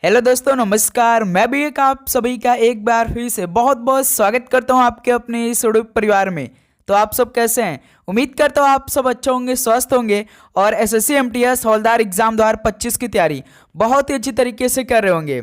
Hello दोस्तों, नमस्कार। मैं भी एक आप सभी का एक बार फिर से बहुत बहुत स्वागत करता हूं आपके अपने इस यूट्यूब परिवार में। तो आप सब कैसे हैं? उम्मीद करता हूं आप सब अच्छे होंगे, स्वस्थ होंगे और एसएससी एमटीएस हवलदार एग्जाम 2025 की तैयारी बहुत ही अच्छी तरीके से कर रहे होंगे।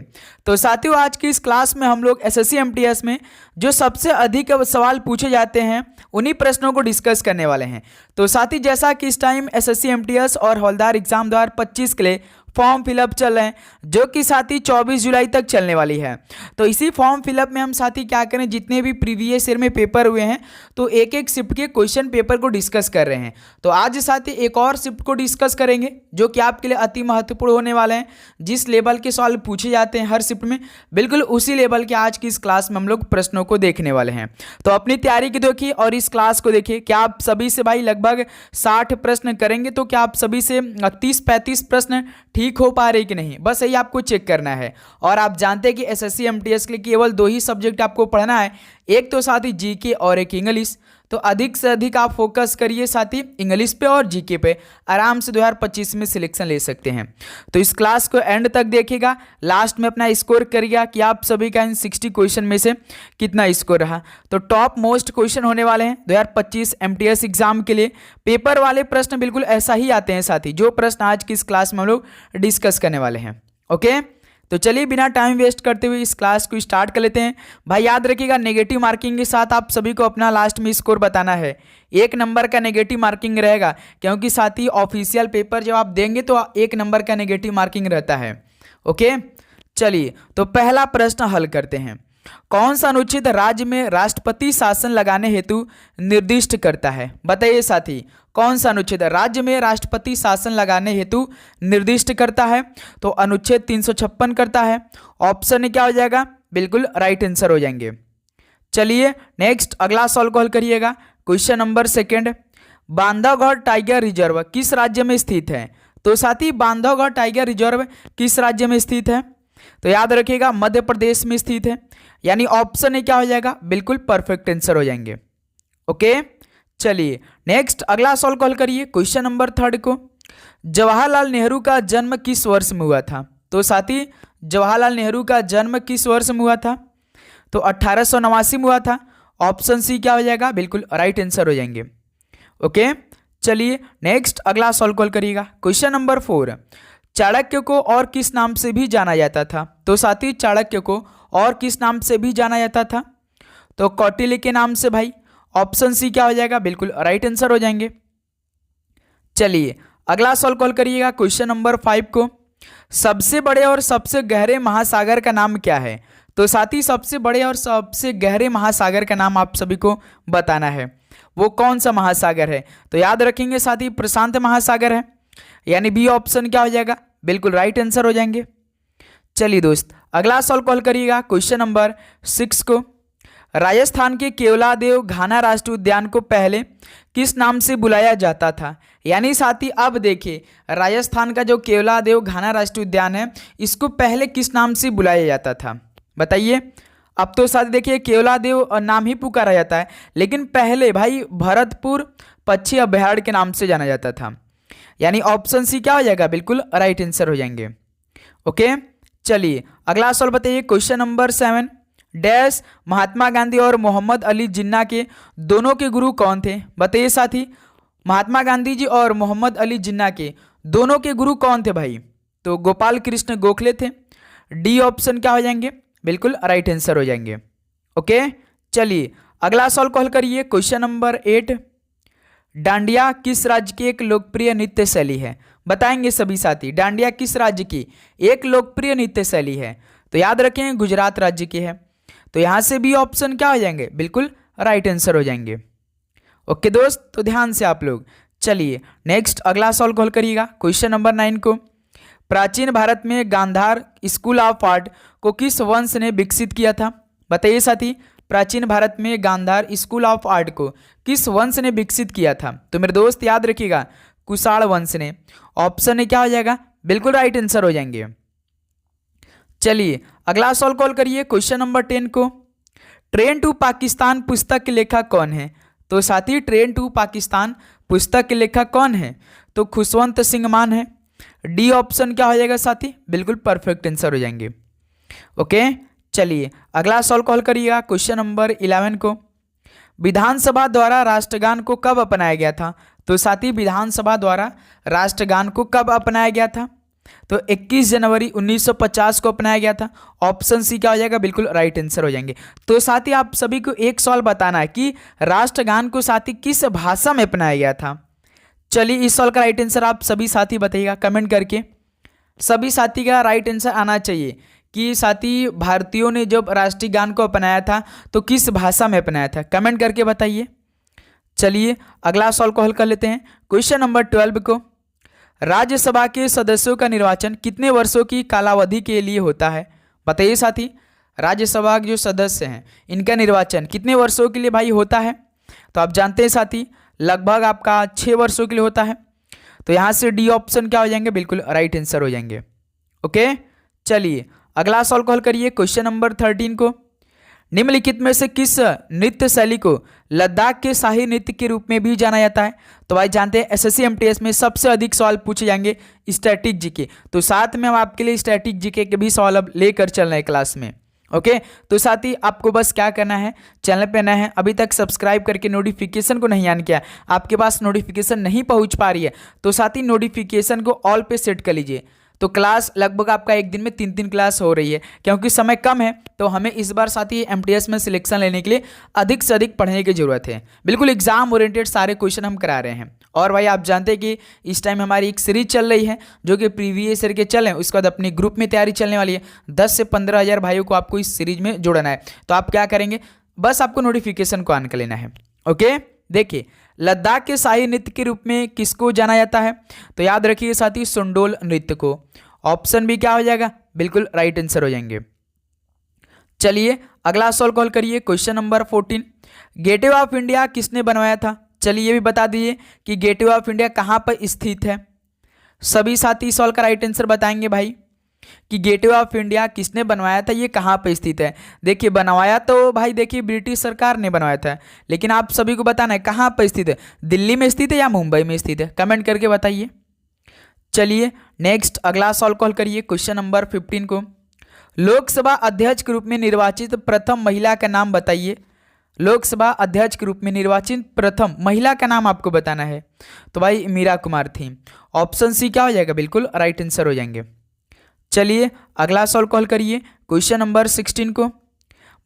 तो साथियों, आज की इस क्लास में हम लोग एसएससी एमटीएस में जो सबसे अधिक सवाल पूछे जाते हैं उन्हीं प्रश्नों को डिस्कस करने वाले हैं। तो साथ ही जैसा कि इस टाइम एसएससी एमटीएस और हवलदार एग्जाम 2025 के लिए फॉर्म फिलअप चल रहे हैं, जो कि साथ ही 24 जुलाई तक चलने वाली है। तो इसी फॉर्म फिलअप में हम साथ ही क्या करें, जितने भी प्रीवियस ईयर में पेपर हुए हैं तो एक एक शिफ्ट के क्वेश्चन पेपर को डिस्कस कर रहे हैं। तो आज साथ ही एक और शिफ्ट को डिस्कस करेंगे जो कि आपके लिए अति महत्वपूर्ण होने वाले हैं। जिस लेवल के सवाल पूछे जाते हैं हर शिफ्ट में, बिल्कुल उसी लेवल के आज की इस क्लास में हम लोग प्रश्नों को देखने वाले हैं। तो अपनी तैयारी की देखिए और इस क्लास को देखिए। क्या आप सभी से भाई लगभग 60 प्रश्न करेंगे? तो क्या आप सभी से 30-35 प्रश्न ठीक हो पा रहे कि नहीं, बस यही आपको चेक करना है। और आप जानते हैं कि एसएससी एमटीएस के लिए केवल 2 ही सब्जेक्ट आपको पढ़ना है, एक तो साथ ही जीके और एक इंग्लिश। तो अधिक से अधिक आप फोकस करिए साथ ही इंग्लिश पे और जीके पे, आराम से 2025 में सिलेक्शन ले सकते हैं। तो इस क्लास को एंड तक देखिएगा, लास्ट में अपना स्कोर करिएगा कि आप सभी का इन 60 क्वेश्चन में से कितना स्कोर रहा। तो टॉप मोस्ट क्वेश्चन होने वाले हैं 2025 एमटीएस एग्जाम के लिए। पेपर वाले प्रश्न बिल्कुल ऐसा ही आते हैं साथी, जो प्रश्न आज की इस क्लास में हम लोग डिस्कस करने वाले हैं। ओके, तो चलिए बिना टाइम वेस्ट करते हुए इस क्लास को स्टार्ट कर लेते हैं। भाई याद रखिएगा, नेगेटिव मार्किंग के साथ आप सभी को अपना लास्ट में स्कोर बताना है। 1 नंबर का नेगेटिव मार्किंग रहेगा, क्योंकि साथ ही ऑफिशियल पेपर जब आप देंगे तो 1 नंबर का नेगेटिव मार्किंग रहता है। ओके, चलिए तो पहला प्रश्न हल करते हैं। कौन सा अनुच्छेद राज्य में राष्ट्रपति शासन लगाने हेतु निर्दिष्ट करता है? बताइए साथी, कौन सा अनुच्छेद राज्य में राष्ट्रपति शासन लगाने हेतु निर्दिष्ट करता है? तो अनुच्छेद 356 करता है। ऑप्शन क्या हो जाएगा? बिल्कुल राइट आंसर हो जाएंगे। चलिए नेक्स्ट अगला सवाल को हल करिएगा। Question number 2, Bandhavgarh tiger reserve किस राज्य में स्थित है? तो साथी, बांधवगढ़ टाइगर रिजर्व किस राज्य में स्थित है? तो याद रखिएगा, मध्य प्रदेश में स्थित है। यानी ऑप्शन क्या हो जाएगा? बिल्कुल परफेक्ट आंसर हो जाएंगे। ओके, चलिए नेक्स्ट अगला सवाल कॉल करिए। क्वेश्चन नंबर 3 को, जवाहरलाल नेहरू का जन्म किस वर्ष में हुआ था? तो साथी, जवाहरलाल नेहरू का जन्म किस वर्ष में हुआ था? तो 1889 में हुआ था। ऑप्शन सी क्या हो जाएगा? बिल्कुल राइट आंसर हो जाएंगे। ओके, चलिए नेक्स्ट अगला सवाल कॉल करिएगा। क्वेश्चन नंबर 4, चाणक्य को और किस नाम से भी जाना जाता था? तो साथी, चाणक्य को और किस नाम से भी जाना जाता था? तो कौटिल्य के नाम से भाई। ऑप्शन सी क्या हो जाएगा? बिल्कुल राइट आंसर हो जाएंगे। चलिए अगला सवाल कॉल करिएगा। क्वेश्चन नंबर 5 को, सबसे बड़े और सबसे गहरे महासागर का नाम क्या है? तो साथी, सबसे बड़े और सबसे गहरे महासागर का नाम आप सभी को बताना है। वो कौन सा महासागर है? तो याद रखेंगे साथी, प्रशांत महासागर है। यानी बी ऑप्शन क्या हो जाएगा? बिल्कुल राइट आंसर हो जाएंगे। चलिए दोस्त अगला सवाल कॉल करिएगा। क्वेश्चन नंबर 6 को, राजस्थान के केवलादेव घाना राष्ट्रीय उद्यान को पहले किस नाम से बुलाया जाता था? यानी साथी, अब देखिए, राजस्थान का जो केवलादेव घाना राष्ट्रीय उद्यान है, इसको पहले किस नाम से बुलाया जाता था? बताइए। अब तो साथी देखिए, केवलादेव नाम ही पुकारा जाता है, लेकिन पहले भाई भरतपुर पक्षी अभयारण्य के नाम से जाना जाता था। यानी ऑप्शन सी क्या हो जाएगा? बिल्कुल राइट आंसर हो जाएंगे। ओके, चलिए अगला सवाल बताइए। Question number 7, dash Mahatma Gandhi और मोहम्मद अली जिन्ना के दोनों के गुरु कौन थे? बताइए साथी, महात्मा गांधी जी और मोहम्मद अली जिन्ना के दोनों के गुरु कौन थे भाई? तो गोपाल कृष्ण गोखले थे। डी ऑप्शन क्या हो जाएंगे? बिल्कुल राइट आंसर हो जाएंगे। ओके, चलिए अगला सवाल कॉल करिए। क्वेश्चन नंबर 8, डांडिया किस राज्य की एक लोकप्रिय नृत्य शैली है? बताएंगे सभी साथी, डांडिया किस राज्य की एक लोकप्रिय नृत्य शैली है? तो याद रखें, गुजरात राज्य की है। तो यहां से भी ऑप्शन क्या हो जाएंगे? बिल्कुल राइट आंसर हो जाएंगे। ओके दोस्त, तो ध्यान से आप लोग। चलिए नेक्स्ट अगला सवाल कॉल करिएगा। क्वेश्चन नंबर 9 को, प्राचीन भारत में गांधार स्कूल ऑफ आर्ट को किस वंश ने विकसित किया था? बताइए साथी, प्राचीन भारत में गांधार स्कूल ऑफ आर्ट को किस वंश ने विकसित किया था? तो मेरे दोस्त याद रखिएगा, कुषाण वंश ने। ऑप्शन क्या हो जाएगा? बिल्कुल राइट आंसर हो जाएंगे। चलिए अगला सवाल कॉल करिए। क्वेश्चन नंबर 10 को, ट्रेन टू पाकिस्तान पुस्तक के लेखक कौन है? तो साथी, ट्रेन टू पाकिस्तान पुस्तक के लेखक कौन है? तो खुशवंत सिंह मान है। डी ऑप्शन क्या हो जाएगा साथी, बिल्कुल परफेक्ट आंसर हो जाएंगे। ओके, चलिए अगला सवाल कॉल करिएगा क्वेश्चन नंबर 11 को। विधानसभा द्वारा राष्ट्रगान को कब अपनाया गया था? तो साथी विधानसभा द्वारा राष्ट्रगान को कब अपनाया गया था? तो 21 जनवरी 1950 को अपनाया गया था। ऑप्शन सी क्या हो जाएगा, बिल्कुल राइट आंसर हो जाएंगे। तो साथी आप सभी को एक सवाल बताना है कि राष्ट्रगान को साथी किस भाषा में अपनाया गया था। चलिए इस सवाल का राइट आंसर आप सभी साथी बताइएगा कमेंट करके। सभी साथी का राइट आंसर आना चाहिए कि साथी भारतीयों ने जब राष्ट्रीय गान को अपनाया था तो किस भाषा में अपनाया था, कमेंट करके बताइए। चलिए अगला सवाल को हल कर लेते हैं क्वेश्चन नंबर 12 को। राज्यसभा के सदस्यों का निर्वाचन कितने वर्षों की कालावधि के लिए होता है? बताइए साथी, राज्यसभा के जो सदस्य हैं इनका निर्वाचन कितने वर्षों के लिए भाई होता है? तो आप जानते हैं साथी लगभग आपका 6 वर्षों के लिए होता है। तो यहाँ से डी ऑप्शन क्या हो जाएंगे, बिल्कुल राइट आंसर हो जाएंगे। ओके, चलिए अगला सवाल को हल करिए क्वेश्चन नंबर 13 को। निम्नलिखित में से किस नृत्य शैली को लद्दाख के शाही नृत्य के रूप में भी जाना जाता है? तो भाई जानते हैं एसएससी एमटीएस में सबसे अधिक सवाल पूछे जाएंगे स्टैटिक जीके, तो साथ में हम आपके लिए स्टैटिक जीके के भी सवाल अब लेकर चल रहे हैं क्लास में। ओके, तो साथी आपको बस क्या करना है, चैनल पे नया है अभी तक सब्सक्राइब करके नोटिफिकेशन को नहीं ऑन किया, आपके पास नोटिफिकेशन नहीं पहुंच पा रही है तो साथी नोटिफिकेशन को ऑल पे सेट कर लीजिए। तो क्लास लगभग आपका एक दिन में 3 क्लास हो रही है, क्योंकि समय कम है तो हमें इस बार साथी एमटीएस में सिलेक्शन लेने के लिए अधिक से अधिक पढ़ने की जरूरत है। बिल्कुल एग्जाम ओरिएंटेड सारे क्वेश्चन हम करा रहे हैं। और भाई आप जानते हैं कि इस टाइम हमारी एक सीरीज चल रही है जो कि प्रीवियस ईयर के चल रहे हैं, उसके बाद अपनी ग्रुप में तैयारी चलने वाली है। 10 से 15 हज़ार भाइयों को आपको इस सीरीज में जोड़ना है। तो आप क्या करेंगे, बस आपको नोटिफिकेशन को ऑन कर लेना है। ओके, देखिए लद्दाख के शाही नृत्य के रूप में किसको जाना जाता है? तो याद रखिए साथी सुंडोल नृत्य को। ऑप्शन भी क्या हो जाएगा, बिल्कुल राइट आंसर हो जाएंगे। चलिए अगला सवाल कॉल करिए question number 14। Gateway of India किसने बनवाया था? चलिए ये भी बता दीजिए कि गेटवे ऑफ इंडिया कहाँ पर स्थित है। सभी साथी सवाल का राइट आंसर बताएंगे भाई कि गेटवे ऑफ इंडिया किसने बनवाया था, ये कहाँ पर स्थित है। देखिए बनवाया तो भाई देखिए ब्रिटिश सरकार ने बनवाया था, लेकिन आप सभी को बताना है कहाँ पर स्थित है, दिल्ली में स्थित है या मुंबई में स्थित है, कमेंट करके बताइए। चलिए नेक्स्ट अगला सवाल कॉल करिए क्वेश्चन नंबर 15 को। लोकसभा अध्यक्ष के रूप में निर्वाचित प्रथम महिला का नाम बताइए। लोकसभा अध्यक्ष के रूप में निर्वाचित प्रथम महिला का नाम आपको बताना है। तो भाई मीरा कुमार थी। ऑप्शन सी क्या हो जाएगा, बिल्कुल राइट आंसर हो जाएंगे। चलिए अगला सवाल कॉल करिए क्वेश्चन नंबर 16 को।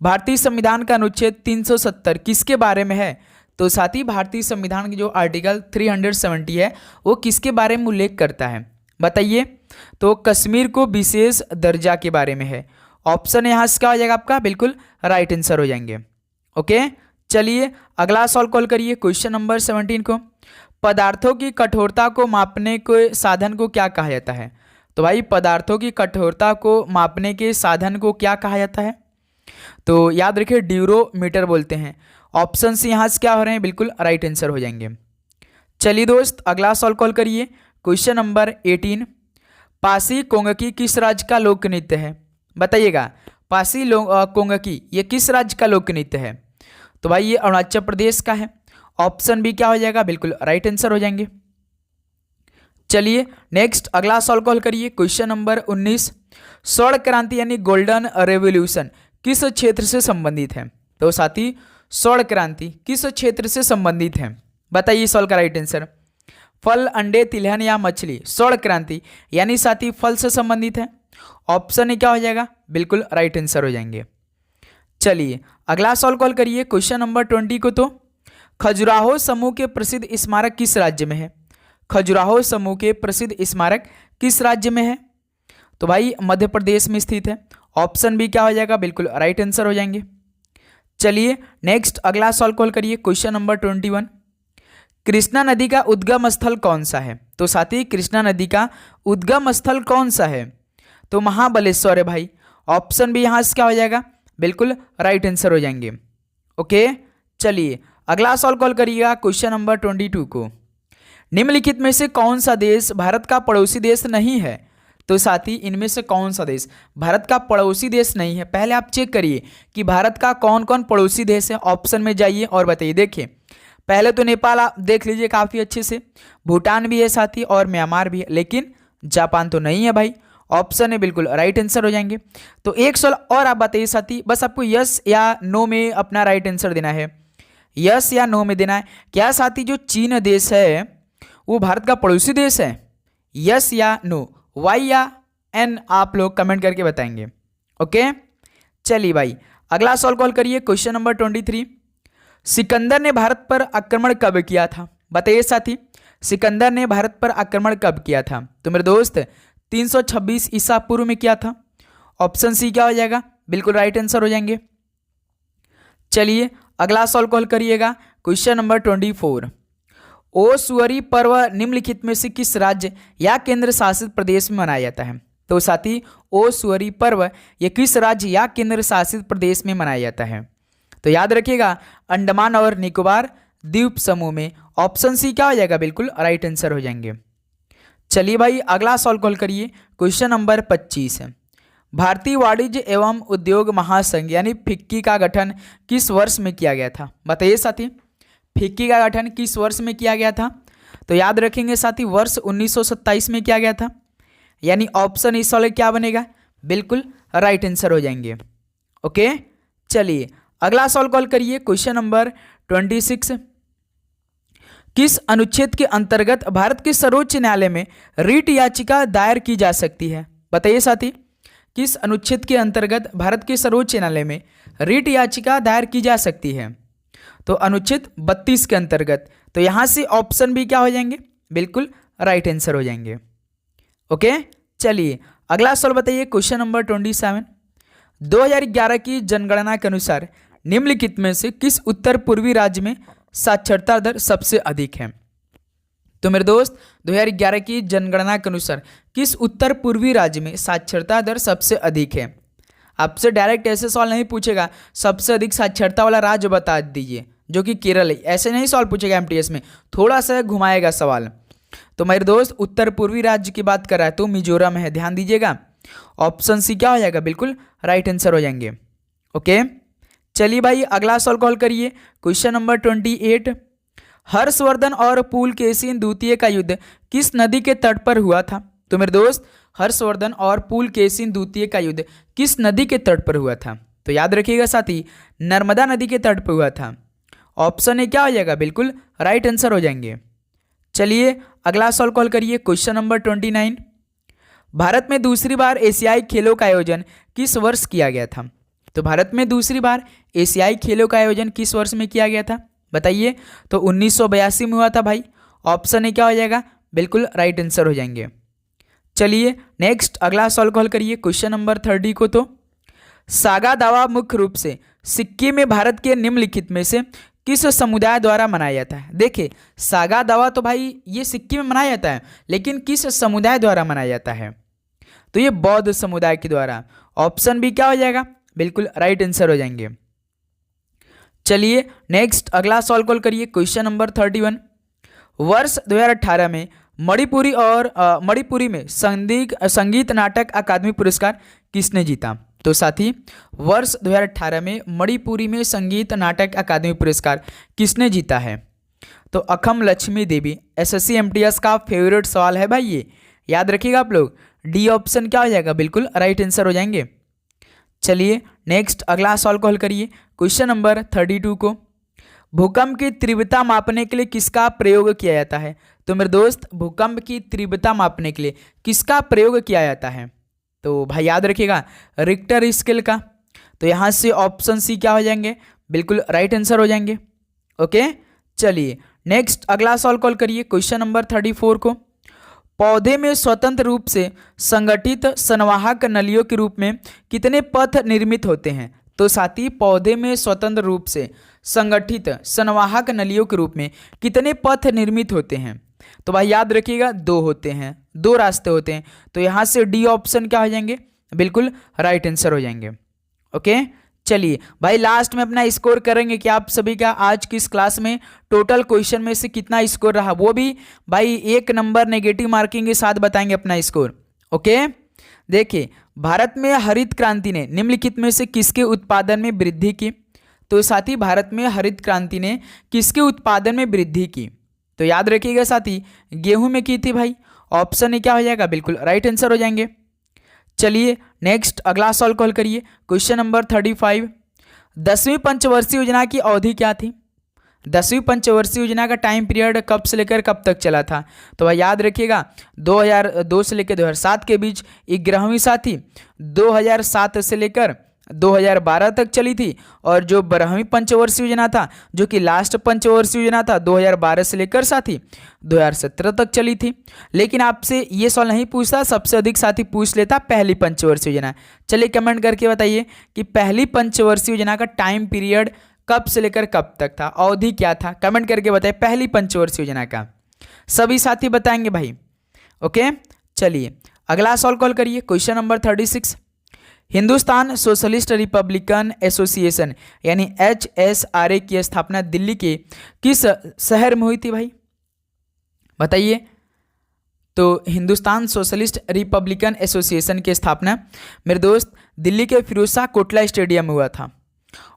भारतीय संविधान का अनुच्छेद 370 किसके बारे में है? तो साथी भारतीय संविधान की जो आर्टिकल 370 है वो किसके बारे में उल्लेख करता है, बताइए। तो कश्मीर को विशेष दर्जा के बारे में है। ऑप्शन यहाँ से क्या हो जाएगा आपका, बिल्कुल राइट आंसर हो जाएंगे। ओके, चलिए अगला सवाल कॉल करिए क्वेश्चन नंबर 17 को। पदार्थों की कठोरता को मापने के साधन को क्या कहा जाता है? तो भाई पदार्थों की कठोरता को मापने के साधन को क्या कहा जाता है? तो याद रखिए ड्यूरोमीटर बोलते हैं। ऑप्शन सी यहाँ से क्या हो रहे हैं, बिल्कुल राइट आंसर हो जाएंगे। चलिए दोस्त अगला सवाल कॉल करिए क्वेश्चन नंबर 18। पासी कोंगकी किस राज्य का लोक नृत्य है? बताइएगा पासी कोंगकी ये किस राज्य का लोक नृत्य है? तो भाई ये अरुणाचल प्रदेश का है। ऑप्शन भी क्या हो जाएगा, बिल्कुल राइट आंसर हो जाएंगे। चलिए नेक्स्ट अगला सवाल कॉल करिए क्वेश्चन नंबर 19। स्वर्ण क्रांति यानी गोल्डन रेवोल्यूशन किस क्षेत्र से संबंधित है? तो साथी स्वर्ण क्रांति किस क्षेत्र से संबंधित है, बताइए सवाल का राइट आंसर। फल, अंडे, तिलहन या मछली? स्वर्ण क्रांति यानी साथी फल से संबंधित है। ऑप्शन क्या हो जाएगा, बिल्कुल राइट आंसर हो जाएंगे। चलिए अगला सवाल कॉल करिए क्वेश्चन नंबर 20 को। तो खजुराहो समूह के प्रसिद्ध स्मारक किस राज्य में है? खजुराहो समूह के प्रसिद्ध स्मारक किस राज्य में है? तो भाई मध्य प्रदेश में स्थित है। ऑप्शन भी क्या हो जाएगा, बिल्कुल राइट आंसर हो जाएंगे। चलिए नेक्स्ट अगला सवाल कॉल करिए क्वेश्चन नंबर 21। कृष्णा नदी का उद्गम स्थल कौन सा है? तो साथी कृष्णा नदी का उद्गम स्थल कौन सा है? तो महाबलेश्वर है भाई। ऑप्शन भी यहाँ से क्या हो जाएगा, बिल्कुल राइट आंसर हो जाएंगे। ओके, चलिए अगला सवाल कॉल करिएगा क्वेश्चन नंबर 22 को। निम्नलिखित में से कौन सा देश भारत का पड़ोसी देश नहीं है? तो साथी इनमें से कौन सा देश भारत का पड़ोसी देश नहीं है? पहले आप चेक करिए कि भारत का कौन कौन पड़ोसी देश है। ऑप्शन में जाइए और बताइए। देखिए पहले तो नेपाल आप देख लीजिए काफ़ी अच्छे से, भूटान भी है साथी और म्यांमार भी है, लेकिन जापान तो नहीं है भाई, ऑप्शन है बिल्कुल राइट आंसर हो जाएंगे। तो एक सवाल और आप बताइए साथी, बस आपको यस या नो में अपना राइट आंसर देना है, यस या नो में देना है। क्या साथी जो चीन देश है वो भारत का पड़ोसी देश है? यस या नो, वाई या एन आप लोग कमेंट करके बताएंगे। ओके चलिए भाई अगला सवाल कॉल करिए, क्वेश्चन नंबर 23। सिकंदर ने भारत पर आक्रमण कब किया था? बताइए साथी, सिकंदर ने भारत पर आक्रमण कब किया था? तो मेरे दोस्त 326 ईसा पूर्व में किया था। ऑप्शन सी क्या हो जाएगा? बिल्कुल राइट आंसर हो जाएंगे। चलिए अगला सवाल कॉल करिएगा, क्वेश्चन नंबर 24। ओसुअरी पर्व निम्नलिखित में से किस राज्य या केंद्र शासित प्रदेश में मनाया जाता है? तो साथी ओसुअरी पर्व ये किस राज्य या केंद्र शासित प्रदेश में मनाया जाता है? तो याद रखिएगा अंडमान और निकोबार द्वीप समूह में। ऑप्शन सी क्या हो जाएगा? बिल्कुल राइट आंसर हो जाएंगे। चलिए भाई अगला सवाल कॉल करिए, क्वेश्चन नंबर 25 है। भारतीय वाणिज्य एवं उद्योग महासंघ यानी फिक्की का गठन किस वर्ष में किया गया था? बताइए साथी, फिक्की का गठन किस वर्ष में किया गया था? तो याद रखेंगे साथी वर्ष 1927 में किया गया था, यानी ऑप्शन इस वाले क्या बनेगा? बिल्कुल राइट आंसर हो जाएंगे। ओके चलिए अगला सवाल कॉल करिए, क्वेश्चन नंबर 26। किस अनुच्छेद के अंतर्गत भारत के सर्वोच्च न्यायालय में रीट याचिका दायर की जा सकती है? बताइए साथी, किस अनुच्छेद के अंतर्गत भारत के सर्वोच्च न्यायालय में रीट याचिका दायर की जा सकती है? तो अनुच्छेद 32 के अंतर्गत। तो यहां से ऑप्शन भी क्या हो जाएंगे? बिल्कुल राइट आंसर हो जाएंगे। ओके चलिए अगला सवाल बताइए, क्वेश्चन नंबर 27। 2011 की जनगणना के अनुसार निम्नलिखित में से किस उत्तर पूर्वी राज्य में साक्षरता दर सबसे अधिक है? तो मेरे दोस्त 2011 की जनगणना के अनुसार किस उत्तर पूर्वी राज्य में साक्षरता दर सबसे अधिक है? आपसे डायरेक्ट ऐसे सवाल नहीं पूछेगा सबसे अधिक साक्षरता वाला राज्य बता दीजिए, जो कि केरल है, ऐसे नहीं सवाल पूछेगा एमटीएस में, थोड़ा सा घुमाएगा सवाल। तो मेरे दोस्त उत्तर पूर्वी राज्य की बात कर रहा है तो मिजोरम है, ध्यान दीजिएगा। ऑप्शन सी क्या हो जाएगा? बिल्कुल राइट आंसर हो जाएंगे। ओके चलिए भाई अगला सवाल कॉल करिए, क्वेश्चन नंबर 28। हर्षवर्धन और पुलकेशिन द्वितीय का युद्ध किस नदी के तट पर हुआ था? तो मेरे दोस्त हर्षवर्धन और पुलकेशिन द्वितीय का युद्ध किस नदी के तट पर हुआ था? तो याद रखिएगा साथी नर्मदा नदी के तट पर हुआ था। ऑप्शन ए क्या हो जाएगा? बिल्कुल राइट आंसर हो जाएंगे। चलिए अगला सवाल कॉल करिए, क्वेश्चन नंबर 29। भारत में दूसरी बार एशियाई खेलों का आयोजन किस वर्ष किया गया था? तो भारत में दूसरी बार एशियाई खेलों का आयोजन किस वर्ष में किया गया था? बताइए। तो 1982 में हुआ था भाई। ऑप्शन ए क्या हो जाएगा? बिल्कुल राइट आंसर हो जाएंगे। चलिए नेक्स्ट अगला सवाल कॉल करिए, क्वेश्चन नंबर 30 को। तो सागा दावा मुख्य रूप से सिक्किम में भारत के निम्नलिखित में से किस समुदाय द्वारा मनाया जाता है? देखिए सागा दावा तो भाई ये सिक्किम में मनाया जाता है, लेकिन किस समुदाय द्वारा मनाया जाता है? तो ये बौद्ध समुदाय के द्वारा। ऑप्शन बी क्या हो जाएगा? बिल्कुल राइट आंसर हो जाएंगे। चलिए नेक्स्ट अगला सवाल कॉल करिए, क्वेश्चन नंबर 31। वर्ष 2018 में मणिपुरी में संगीत नाटक अकादमी पुरस्कार किसने जीता? तो साथी वर्ष 2018 में मणिपुरी में संगीत नाटक अकादमी पुरस्कार किसने जीता है? तो अखम लक्ष्मी देवी। एसएससी एमटीएस का फेवरेट सवाल है भाई ये, याद रखिएगा आप लोग। डी ऑप्शन क्या हो जाएगा? बिल्कुल राइट आंसर हो जाएंगे। चलिए नेक्स्ट अगला सवाल कॉल करिए, क्वेश्चन नंबर 32 को। भूकंप की तीव्रता मापने के लिए किसका प्रयोग किया जाता है? तो मेरे दोस्त भूकंप की तीव्रता मापने के लिए किसका प्रयोग किया जाता है? तो भाई याद रखिएगा रिक्टर स्केल का। तो यहाँ से ऑप्शन सी क्या हो जाएंगे? बिल्कुल राइट आंसर हो जाएंगे। ओके चलिए नेक्स्ट अगला सवाल कॉल करिए, क्वेश्चन नंबर 34 को। पौधे में स्वतंत्र रूप से संगठित संवाहक नलियों के रूप में कितने पथ निर्मित होते हैं? तो साथी पौधे में स्वतंत्र रूप से संगठित संवाहक नलियों के रूप में कितने पथ निर्मित होते हैं? तो भाई याद रखिएगा 2 होते हैं, 2 रास्ते होते हैं। तो यहाँ से डी ऑप्शन क्या हो जाएंगे? बिल्कुल राइट आंसर हो जाएंगे। ओके चलिए भाई लास्ट में अपना स्कोर करेंगे कि आप सभी का आज की इस क्लास में टोटल क्वेश्चन में से कितना स्कोर रहा, वो भी भाई 1 नंबर नेगेटिव मार्किंग के साथ बताएंगे अपना स्कोर। ओके देखिए भारत में हरित क्रांति ने निम्नलिखित में से किसके उत्पादन में वृद्धि की? तो साथी भारत में हरित क्रांति ने किसके उत्पादन में वृद्धि की? तो याद रखिएगा साथी गेहूं में की थी भाई। ऑप्शन ए क्या हो जाएगा, बिल्कुल राइट आंसर हो जाएंगे। चलिए नेक्स्ट अगला सॉल्व कॉल करिए। क्वेश्चन नंबर 35, 10वीं पंचवर्षीय योजना की अवधि क्या थी? 10वीं पंचवर्षीय योजना का टाइम पीरियड कब से लेकर कब तक चला था? तो भाई याद रखिएगा 2002 से लेकर 2007 के बीच 11वीं साथी, 2007 से लेकर 2012 तक चली थी, और जो 12वीं पंचवर्षीय योजना था जो कि लास्ट पंचवर्षीय योजना था 2012 से लेकर साथी 2017 तक चली थी। लेकिन आपसे ये सवाल नहीं पूछता, सबसे अधिक साथी पूछ लेता पहली पंचवर्षीय योजना। चलिए कमेंट करके बताइए कि पहली पंचवर्षीय योजना का टाइम पीरियड कब से लेकर कब तक था, अवधि क्या था, कमेंट करके बताइए पहली पंचवर्षीय योजना का। सभी साथी बताएंगे भाई। ओके चलिए अगला सवाल कॉल करिए। Question number 36, Hindustan socialist Republican association यानी HSRA की स्थापना दिल्ली के किस शहर में हुई थी भाई? बताइए। तो हिंदुस्तान सोशलिस्ट रिपब्लिकन एसोसिएशन की स्थापना मेरे दोस्त दिल्ली के फिरोजशाह कोटला स्टेडियम में हुआ था।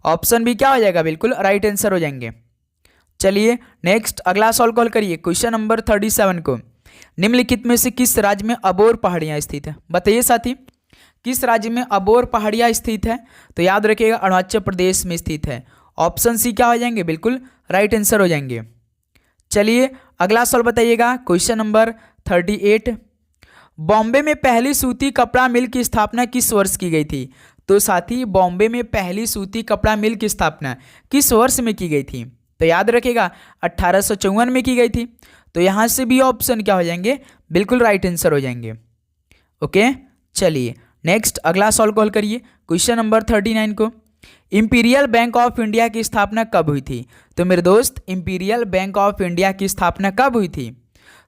ऑप्शन बी क्या हो जाएगा, बिल्कुल राइट आंसर हो जाएंगे। चलिए नेक्स्ट अगला सवाल कॉल करिए। क्वेश्चन नंबर 37 को, निम्नलिखित में से किस राज्य में अबोर पहाड़ियां स्थित है? बताइए साथी, किस राज्य में अबोर पहाड़ियां स्थित है? तो याद रखिएगा अरुणाचल प्रदेश में स्थित है। ऑप्शन सी क्या हो जाएंगे, बिल्कुल राइट आंसर हो जाएंगे। चलिए अगला सवाल बताइएगा। क्वेश्चन नंबर 38, बॉम्बे में पहली सूती कपड़ा मिल की स्थापना किस वर्ष की गई थी? तो साथी बॉम्बे में पहली सूती कपड़ा मिल की स्थापना किस वर्ष में की गई थी? तो याद रखिएगा 1854 में की गई थी। तो यहाँ से भी ऑप्शन क्या हो जाएंगे, बिल्कुल राइट आंसर हो जाएंगे। ओके चलिए नेक्स्ट अगला सॉल्व कॉल करिए। क्वेश्चन नंबर 39 को, इंपीरियल बैंक ऑफ इंडिया की स्थापना कब हुई थी? तो मेरे दोस्त इंपीरियल बैंक ऑफ इंडिया की स्थापना कब हुई थी?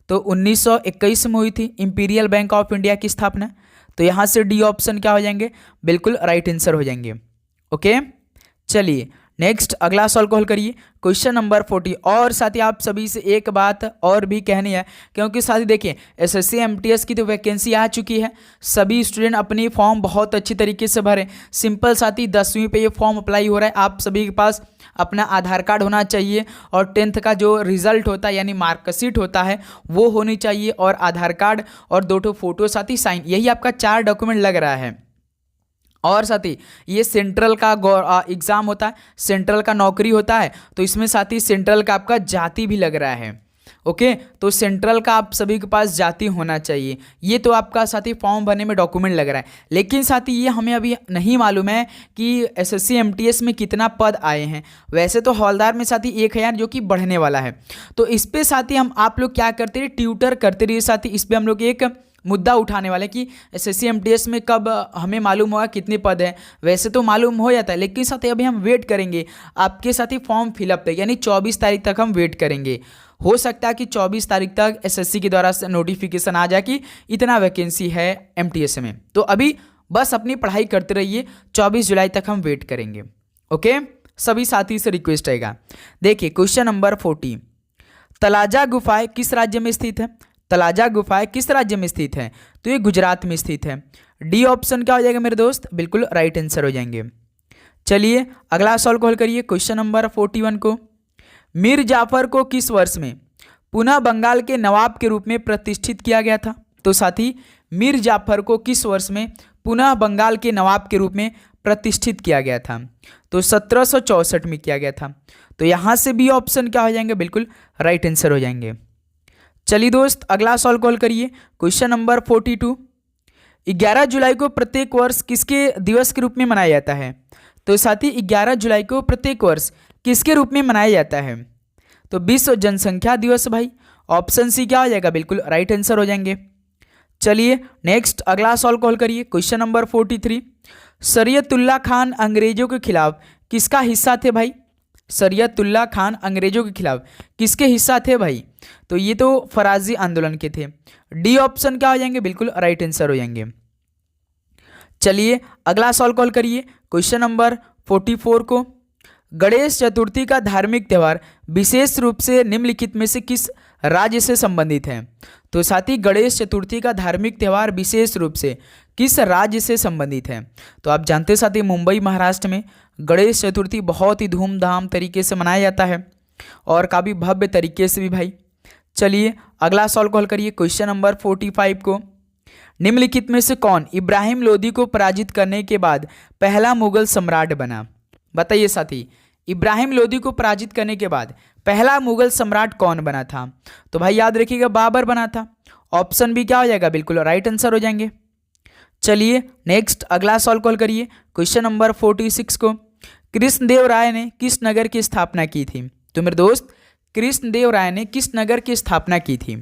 तो 1921 में हुई थी इंपीरियल बैंक ऑफ इंडिया की स्थापना। तो यहाँ से डी ऑप्शन क्या हो जाएंगे, बिल्कुल राइट आंसर हो जाएंगे। ओके चलिए नेक्स्ट अगला सॉल्व कॉल करिए। क्वेश्चन नंबर 40, और साथी आप सभी से एक बात और भी कहनी है, क्योंकि साथी देखिए एसएससी एमटीएस की तो वैकेंसी आ चुकी है। सभी स्टूडेंट अपनी फॉर्म बहुत अच्छी तरीके से भरें। सिंपल साथी 10वीं पे ये फॉर्म अप्लाई हो रहा है। आप सभी के पास अपना आधार कार्ड होना चाहिए, और 10th का जो रिजल्ट होता है यानी मार्कशीट होता है वो होनी चाहिए, और आधार कार्ड और 2 फोटो साथी साइन, यही आपका 4 डॉक्यूमेंट लग रहा है। और साथी ये सेंट्रल का एग्ज़ाम होता है, सेंट्रल का नौकरी होता है, तो इसमें साथी सेंट्रल का आपका जाति भी लग रहा है। ओके तो सेंट्रल का आप सभी के पास जाति होना चाहिए। ये तो आपका साथी फॉर्म भरने में डॉक्यूमेंट लग रहा है। लेकिन साथी ये हमें अभी नहीं मालूम है कि एसएससी एमटीएस में कितना पद आए हैं। वैसे तो हवलदार में साथी 1000 जो कि बढ़ने वाला है। तो इस पर साथी हम आप लोग क्या करते रहिए, ट्यूटर करते रहिए साथी। इस पर हम लोग एक मुद्दा उठाने वाले कि एसएससी एमटीएस में कब हमें मालूम होगा कितने पद हैं। वैसे तो मालूम हो जाता है, लेकिन साथी अभी हम वेट करेंगे आपके साथी फॉर्म फिलअप तक, यानी 24 तारीख तक हम वेट करेंगे। हो सकता है कि 24 तारीख तक एसएससी के द्वारा नोटिफिकेशन आ जाए कि इतना वैकेंसी है एमटीएस में। तो अभी बस अपनी पढ़ाई करते रहिए, 24 जुलाई तक हम वेट करेंगे। ओके सभी साथी से रिक्वेस्ट रहेगा। देखिए क्वेश्चन नंबर 40, तलाजा गुफाएं किस राज्य में स्थित है? तलाजा गुफाएं किस राज्य में स्थित है? तो ये गुजरात में स्थित है। डी ऑप्शन क्या हो जाएगा मेरे दोस्त, बिल्कुल राइट आंसर हो जाएंगे। चलिए अगला सॉल्व कॉल करिए। क्वेश्चन नंबर 41 को, मीर जाफर को किस वर्ष में पुनः बंगाल के नवाब के रूप में प्रतिष्ठित किया गया था? तो साथी मीर जाफर को किस वर्ष में पुनः बंगाल के नवाब के रूप में प्रतिष्ठित किया गया था? तो 1764 में किया गया था। तो यहाँ से भी ऑप्शन क्या हो जाएंगे, बिल्कुल राइट आंसर हो जाएंगे। चलिए दोस्त अगला सॉल्व कॉल करिए। क्वेश्चन नंबर 42, 11 जुलाई को प्रत्येक वर्ष किसके दिवस के रूप में मनाया जाता है? तो साथी 11 जुलाई को प्रत्येक वर्ष किसके रूप में मनाया जाता है? तो विश्व जनसंख्या दिवस भाई। ऑप्शन सी क्या हो जाएगा, बिल्कुल राइट आंसर हो जाएंगे। चलिए नेक्स्ट अगला सॉल्व कॉल करिए। क्वेश्चन नंबर 43, शरीयतुल्लाह खान अंग्रेजों के खिलाफ किसका हिस्सा थे भाई? शरीयतुल्लाह खान अंग्रेजों के खिलाफ किसके हिस्सा थे भाई? तो ये तो फराजी आंदोलन के थे। डी ऑप्शन क्या हो जाएंगे, बिल्कुल राइट आंसर हो जाएंगे। चलिए अगला सॉल्व कॉल करिए। क्वेश्चन नंबर 44 को, गणेश चतुर्थी का धार्मिक त्यौहार विशेष रूप से निम्नलिखित में से किस राज्य से संबंधित है? तो साथी गणेश चतुर्थी का धार्मिक त्यौहार विशेष रूप से किस राज्य से संबंधित है? तो आप जानते साथी मुंबई महाराष्ट्र में गणेश चतुर्थी बहुत ही धूमधाम तरीके से मनाया जाता है, और काफ़ी भव्य तरीके से भी भाई। चलिए अगला सॉल्व कॉल करिए क्वेश्चन नंबर 45 को। निम्नलिखित में से कौन इब्राहिम लोदी को पराजित करने के बाद पहला मुगल सम्राट बना? बताइए साथी, इब्राहिम लोदी को पराजित करने के बाद पहला मुगल सम्राट कौन बना था? तो भाई याद रखिएगा बाबर बना था। ऑप्शन बी क्या हो जाएगा? बिल्कुल राइट आंसर हो जाएंगे। चलिए नेक्स्ट अगला सॉल्व कॉल करिए क्वेश्चन नंबर 46 को। कृष्णदेव राय ने किस नगर की स्थापना की थी? तो मेरे दोस्त कृष्णदेव राय ने किस नगर की स्थापना की थी?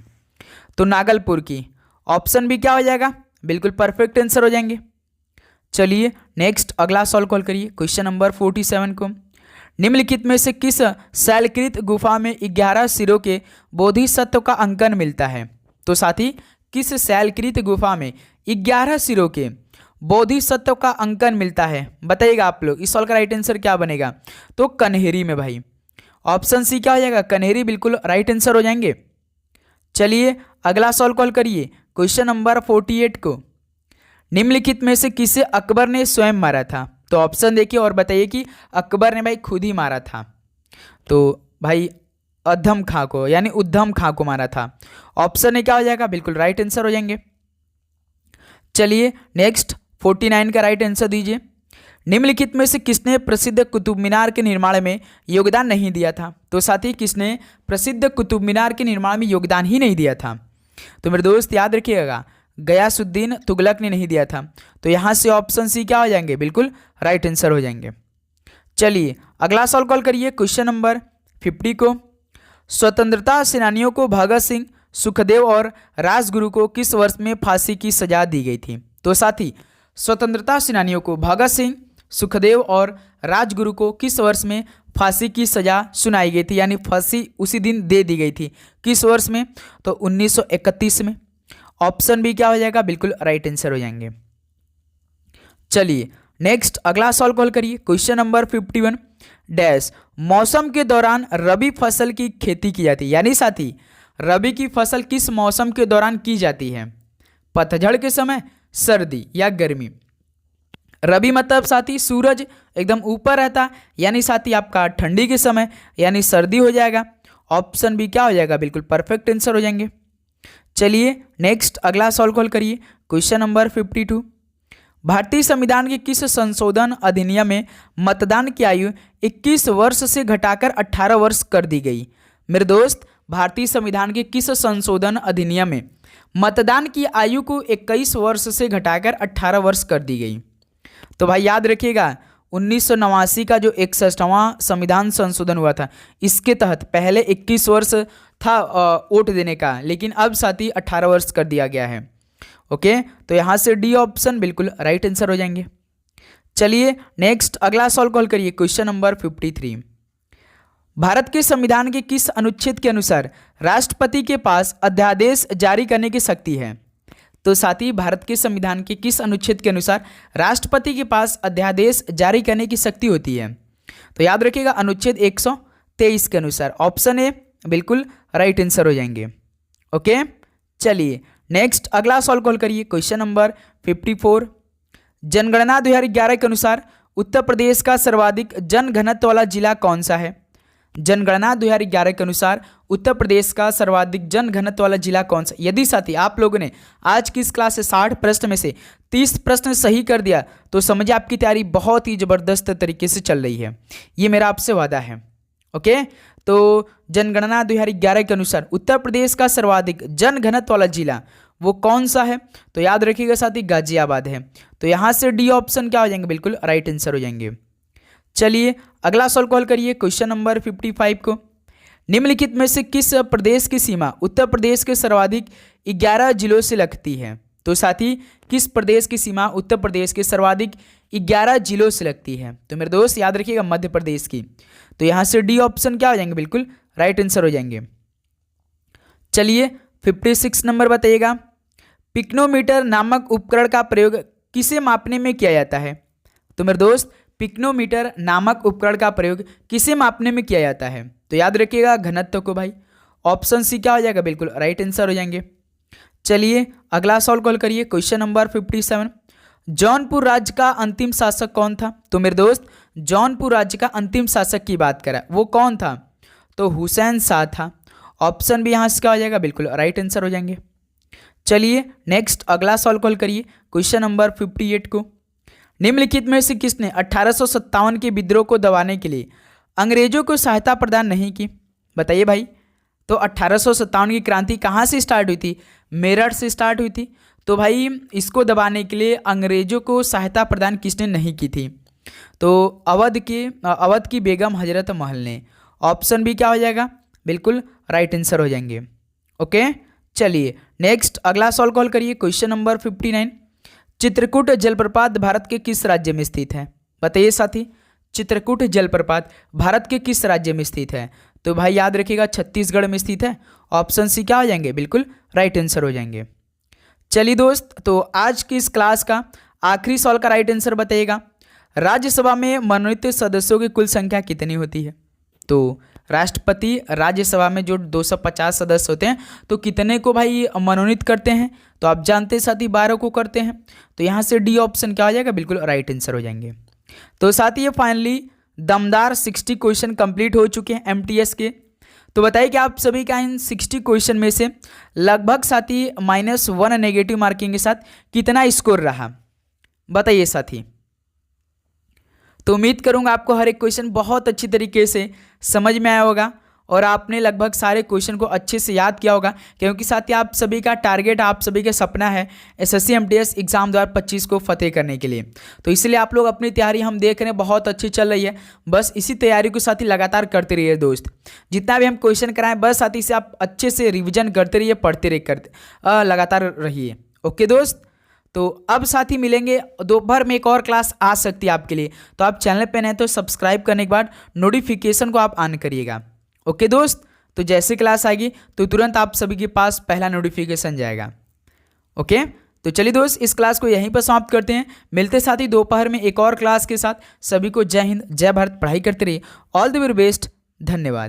तो नागलपुर की। ऑप्शन बी क्या हो जाएगा? बिल्कुल परफेक्ट आंसर हो जाएंगे। चलिए नेक्स्ट अगला सॉल्व कॉल करिए क्वेश्चन नंबर 47 को। निम्नलिखित में से किस शैलकृत गुफा में 11 सिरों के बोधिसत्व का अंकन मिलता है? तो साथी किस शैलकृत गुफा में 11 सिरों के बोधिसत्व का अंकन मिलता है? बताइएगा आप लोग। इस सवाल का राइट आंसर क्या बनेगा? तो कन्हेरी में भाई। ऑप्शन सी क्या हो जाएगा? कन्हेरी बिल्कुल राइट आंसर हो जाएंगे। चलिए अगला सॉल्व कॉल करिए क्वेश्चन नंबर 48 को। निम्नलिखित में से किसे अकबर ने स्वयं मारा था? तो ऑप्शन देखिए और बताइए कि अकबर ने भाई खुद ही मारा था। तो भाई अधम खां को यानी उद्धम खां को मारा था। ऑप्शन ए क्या हो जाएगा? बिल्कुल राइट आंसर हो जाएंगे। चलिए नेक्स्ट 49 का राइट आंसर दीजिए। निम्नलिखित में से किसने प्रसिद्ध कुतुब मीनार के निर्माण में योगदान नहीं दिया था? तो साथी किसने प्रसिद्ध कुतुब मीनार के निर्माण में योगदान ही नहीं दिया था? तो मेरे दोस्त याद रखिएगा गयासुद्दीन तुगलक ने नहीं दिया था। तो यहाँ से ऑप्शन सी क्या हो जाएंगे? बिल्कुल राइट आंसर हो जाएंगे। चलिए अगला सॉल्व कॉल करिए क्वेश्चन नंबर 50 को। स्वतंत्रता सेनानियों को भगत सिंह, सुखदेव और राजगुरु को किस वर्ष में फांसी की सजा दी गई थी? तो साथी स्वतंत्रता सेनानियों को भगत सिंह, सुखदेव और राजगुरु को किस वर्ष में फांसी की सजा सुनाई गई थी, यानी फांसी उसी दिन दे दी गई थी? किस वर्ष में? तो 1931 में। ऑप्शन बी क्या हो जाएगा? बिल्कुल राइट आंसर हो जाएंगे। चलिए नेक्स्ट अगला सॉल्व कॉल करिए क्वेश्चन नंबर 51 डैश मौसम के दौरान रबी फसल की खेती की जाती है, यानी साथी रबी की फसल किस मौसम के दौरान की जाती है? पतझड़ के समय, सर्दी या गर्मी? रबी मतलब साथी सूरज एकदम ऊपर रहता, यानी साथी आपका ठंडी के समय यानी सर्दी हो जाएगा। ऑप्शन बी क्या हो जाएगा? बिल्कुल परफेक्ट आंसर हो जाएंगे। चलिए नेक्स्ट अगला सॉल्व कॉल करिए क्वेश्चन नंबर 52। भारतीय संविधान के किस संशोधन अधिनियम में मतदान की आयु 21 वर्ष से घटाकर 18 वर्ष कर दी गई? मेरे दोस्त भारतीय संविधान के किस संशोधन अधिनियम में मतदान की आयु को 21 वर्ष से घटाकर 18 वर्ष कर दी गई? तो भाई याद रखिएगा 1989 का जो 61वां संविधान संशोधन हुआ था, इसके तहत पहले 21 वर्ष था वोट देने का, लेकिन अब साथी 18 वर्ष कर दिया गया है। ओके, तो यहाँ से डी ऑप्शन बिल्कुल राइट आंसर हो जाएंगे। चलिए नेक्स्ट अगला सॉल्व कॉल करिए क्वेश्चन नंबर 53। भारत के संविधान के किस अनुच्छेद के अनुसार राष्ट्रपति के पास अध्यादेश जारी करने की शक्ति है? तो साथी भारत के संविधान के किस अनुच्छेद के अनुसार राष्ट्रपति के पास अध्यादेश जारी करने की शक्ति होती है? तो याद रखिएगा अनुच्छेद 123 के अनुसार। ऑप्शन ए बिल्कुल राइट आंसर हो जाएंगे। ओके, चलिए नेक्स्ट अगला सॉल्व कॉल करिए क्वेश्चन नंबर 54। जनगणना 2011 के अनुसार उत्तर प्रदेश का सर्वाधिक जनघनत्व वाला जिला कौन सा है? जनगणना 2011 के अनुसार उत्तर प्रदेश का सर्वाधिक जनघनत्व वाला जिला कौन सा? यदि साथी आप लोगों ने आज की इस क्लास से 60 प्रश्न में से 30 प्रश्न सही कर दिया तो समझिए आपकी तैयारी बहुत ही जबरदस्त तरीके से चल रही है, ये मेरा आपसे वादा है। ओके, तो जनगणना 2011 के अनुसार उत्तर प्रदेश का सर्वाधिक जनघनत्व वाला जिला वो कौन सा है? तो याद रखिएगा साथी गाजियाबाद है। तो यहाँ से डी ऑप्शन क्या हो जाएंगे? बिल्कुल राइट आंसर हो जाएंगे। चलिए अगला सॉल्व कॉल करिए क्वेश्चन नंबर 55 को। निम्नलिखित में से किस प्रदेश की सीमा उत्तर प्रदेश के सर्वाधिक 11 जिलों से लगती है? तो साथी किस प्रदेश की सीमा उत्तर प्रदेश के सर्वाधिक 11 जिलों से लगती है? तो मेरे दोस्त याद रखिएगा मध्य प्रदेश की। तो यहाँ से डी ऑप्शन क्या हो जाएंगे? बिल्कुल राइट आंसर हो जाएंगे। चलिए 56 नंबर बताइएगा। पिक्नोमीटर नामक उपकरण का प्रयोग किसे मापने में किया जाता है? तो मेरे दोस्त पिक्नोमीटर नामक उपकरण का प्रयोग किसे मापने में किया जाता है? तो याद रखिएगा घनत्व को भाई। ऑप्शन सी क्या हो जाएगा? बिल्कुल राइट आंसर हो जाएंगे। चलिए अगला सॉल्व कॉल करिए क्वेश्चन नंबर 57। जौनपुर राज्य का अंतिम शासक कौन था? तो मेरे दोस्त जौनपुर राज्य का अंतिम शासक की बात करें वो कौन था? तो हुसैन शाह था। ऑप्शन भी यहाँ से क्या हो जाएगा, बिल्कुल राइट आंसर हो जाएंगे। चलिए नेक्स्ट अगला सॉल्व कॉल करिए क्वेश्चन नंबर 58 को। निम्नलिखित में से किसने 1857 के विद्रोह को दबाने के लिए अंग्रेजों को सहायता प्रदान नहीं की? बताइए भाई। तो 1857 की क्रांति कहाँ से स्टार्ट हुई थी? मेरठ से स्टार्ट हुई थी। तो भाई इसको दबाने के लिए अंग्रेजों को सहायता प्रदान किसने नहीं की थी? तो अवध की बेगम हजरत महल ने। ऑप्शन भी क्या हो जाएगा, बिल्कुल राइट आंसर हो जाएंगे। ओके चलिए नेक्स्ट अगला सॉल्व कॉल करिए क्वेश्चन नंबर 59। चित्रकूट जलप्रपात भारत के किस राज्य में स्थित है? बताइए साथी, चित्रकूट जलप्रपात भारत के किस राज्य में स्थित है? तो भाई याद रखिएगा छत्तीसगढ़ में स्थित है। ऑप्शन सी क्या हो जाएंगे, बिल्कुल राइट आंसर हो जाएंगे। चलिए दोस्त, तो आज की इस क्लास का आखिरी सवाल का राइट आंसर बताइएगा। राज्यसभा में मनोनीत सदस्यों की कुल संख्या कितनी होती है? तो राष्ट्रपति राज्यसभा में जो 250 सदस्य होते हैं तो कितने को भाई मनोनीत करते हैं? तो आप जानते हैं साथी 12 को करते हैं। तो यहाँ से डी ऑप्शन क्या हो जाएगा, बिल्कुल राइट आंसर हो जाएंगे। तो साथ ही ये फाइनली दमदार 60 क्वेश्चन कंप्लीट हो चुके हैं एमटीएस के। तो बताइए कि आप सभी का इन 60 क्वेश्चन में से लगभग साथी -1 नेगेटिव मार्किंग के साथ कितना स्कोर रहा? बताइए साथी। तो उम्मीद करूंगा आपको हर एक क्वेश्चन बहुत अच्छी तरीके से समझ में आया होगा और आपने लगभग सारे क्वेश्चन को अच्छे से याद किया होगा, क्योंकि साथ ही आप सभी का टारगेट, आप सभी का सपना है एसएससी एमटीएस एग्जाम 2025 को फतेह करने के लिए। तो इसलिए आप लोग अपनी तैयारी हम देख रहे हैं बहुत अच्छी चल रही है। बस इसी तैयारी को साथ ही लगातार करते रहिए दोस्त। जितना भी हम क्वेश्चन कराएं बस साथ ही से आप अच्छे से रिविजन करते रहिए, पढ़ते रहिए, लगातार रहिए। ओके दोस्त, तो अब साथ ही मिलेंगे दोपहर में, एक और क्लास आ सकती है आपके लिए। तो आप चैनल पे नए तो सब्सक्राइब करने के बाद नोटिफिकेशन को आप ऑन करिएगा। ओके दोस्त, तो जैसे क्लास आएगी तो तुरंत आप सभी के पास पहला नोटिफिकेशन जाएगा। ओके, तो चलिए दोस्त इस क्लास को यहीं पर समाप्त करते हैं। मिलते साथ ही दोपहर में एक और क्लास के साथ। सभी को जय हिंद, जय भारत, पढ़ाई करते रहिए। ऑल द वेरी बेस्ट, धन्यवाद।